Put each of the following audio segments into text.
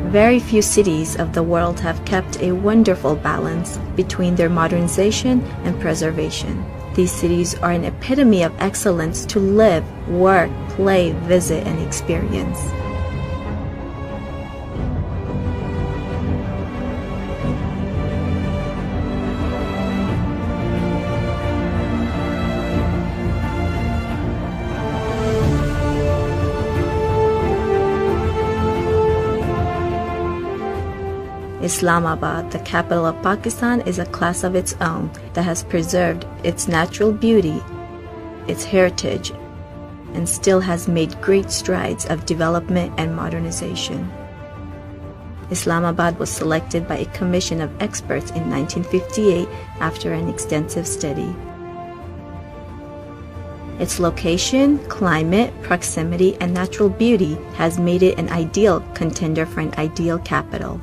Very few cities of the world have kept a wonderful balance between their modernization and preservation. These cities are an epitome of excellence to live, work, play, visit, and experience. Islamabad, the capital of Pakistan, is a class of its own that has preserved its natural beauty, its heritage, and still has made great strides of development and modernization. Islamabad was selected by a commission of experts in 1958 after an extensive study. Its location, climate, proximity, and natural beauty has made it an ideal contender for an ideal capital.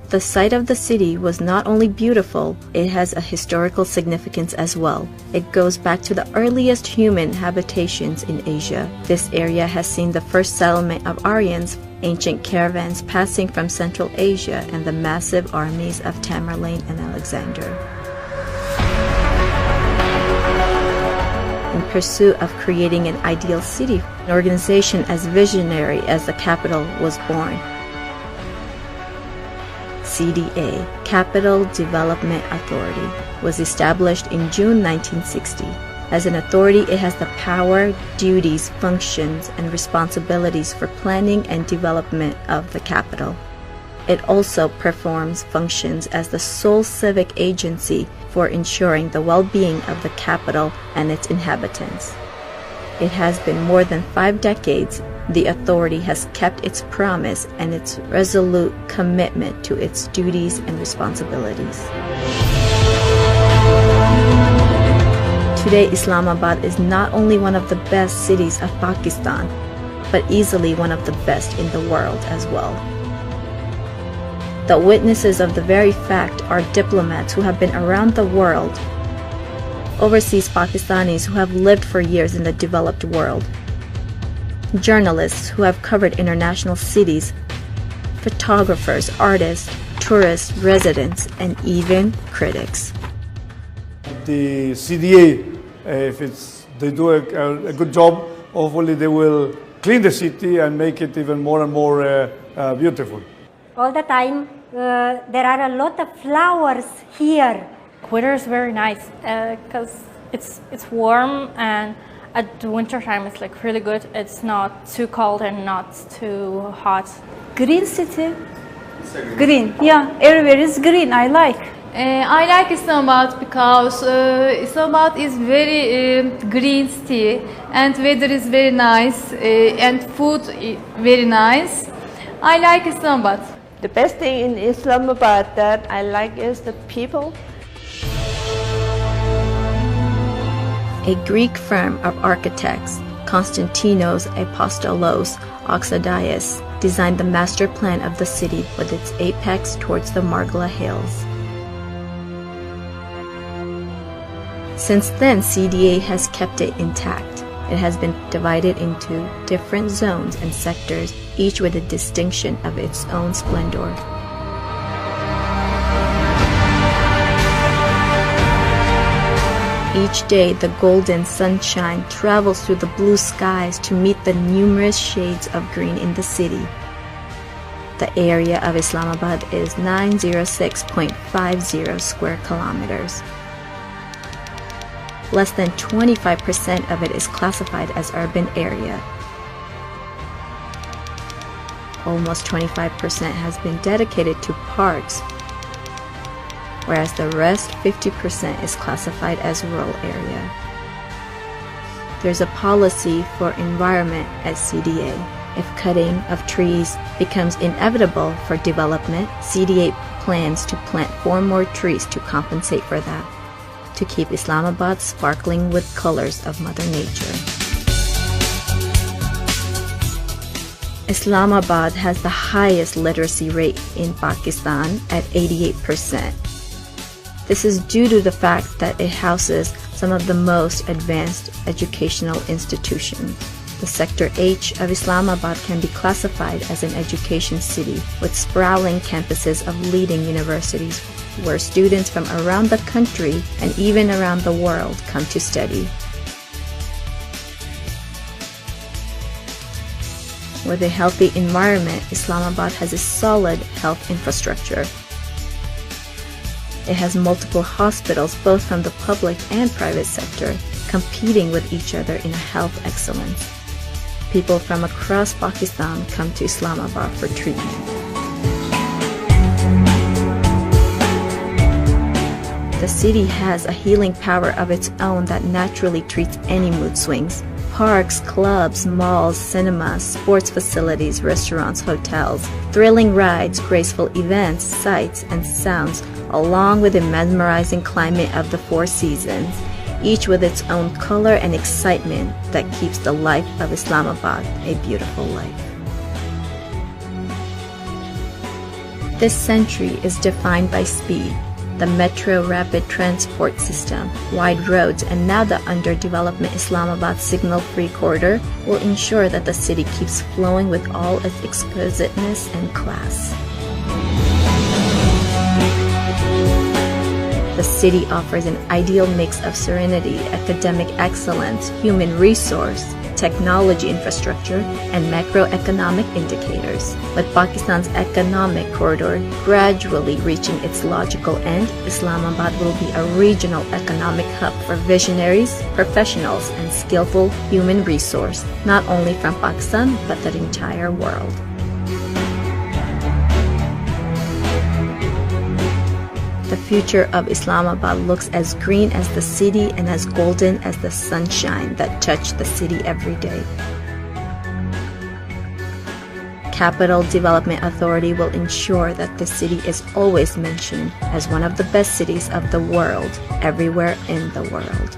The site of the city was not only beautiful, it has a historical significance as well. It goes back to the earliest human habitations in Asia. This area has seen the first settlement of Aryans, ancient caravans passing from Central Asia, and the massive armies of Tamerlane and Alexander. In pursuit of creating an ideal city, an organization as visionary as the capital was born. CDA, Capital Development Authority, was established in June 1960. As an authority, it has the power, duties, functions, and responsibilities for planning and development of the capital. It also performs functions as the sole civic agency for ensuring the well-being of the capital and its inhabitants. It has been more than 5 decades. The authority has kept its promise and its resolute commitment to its duties and responsibilities. Today, Islamabad is not only one of the best cities of Pakistan, but easily one of the best in the world as well. The witnesses of the very fact are diplomats who have been around the world, overseas Pakistanis who have lived for years in the developed world, journalists who have covered international cities, photographers, artists, tourists, residents, and even critics. The CDA, if they do a good job, hopefully they will clean the city and make it even more and more beautiful. All the time, there are a lot of flowers here. Weather is very nice because it's warm, and at the winter time it's like really good. It's not too cold and not too hot. Green city. Green, yeah, everywhere is green. I like. I like Islamabad because Islamabad is very green city, and weather is very nice, and food very nice. I like Islamabad. The best thing in Islamabad that I like is the people. A Greek firm of architects, Konstantinos Apostolos Oxidaios, designed the master plan of the city with its apex towards the Margalla Hills. Since then, CDA has kept it intact. It has been divided into different zones and sectors, each with a distinction of its own splendor. Each day, the golden sunshine travels through the blue skies to meet the numerous shades of green in the city. The area of Islamabad is 906.50 square kilometers. Less than 25% of it is classified as urban area. Almost 25% has been dedicated to parks, whereas the rest, 50%, is classified as rural area. There's a policy for environment at CDA. If cutting of trees becomes inevitable for development, CDA plans to plant 4 more trees to compensate for that, to keep Islamabad sparkling with colors of Mother Nature. Islamabad has the highest literacy rate in Pakistan at 88%. This is due to the fact that it houses some of the most advanced educational institutions. The Sector H of Islamabad can be classified as an education city with sprawling campuses of leading universities where students from around the country and even around the world come to study. With a healthy environment, Islamabad has a solid health infrastructure. It has multiple hospitals, both from the public and private sector, competing with each other in health excellence. People from across Pakistan come to Islamabad for treatment. The city has a healing power of its own that naturally treats any mood swings. Parks, clubs, malls, cinemas, sports facilities, restaurants, hotels, thrilling rides, graceful events, sights, and sounds, along with the mesmerizing climate of the four seasons, each with its own color and excitement that keeps the life of Islamabad a beautiful life. This century is defined by speed. The metro rapid transport system, wide roads, and now the underdevelopment Islamabad signal-free corridor will ensure that the city keeps flowing with all its exquisiteness and class. The city offers an ideal mix of serenity, academic excellence, human resource, technology infrastructure, and macroeconomic indicators. With Pakistan's economic corridor gradually reaching its logical end, Islamabad will be a regional economic hub for visionaries, professionals, and skillful human resource, not only from Pakistan, but the entire world. The future of Islamabad looks as green as the city and as golden as the sunshine that touch the city every day. Capital Development Authority will ensure that the city is always mentioned as one of the best cities of the world, everywhere in the world.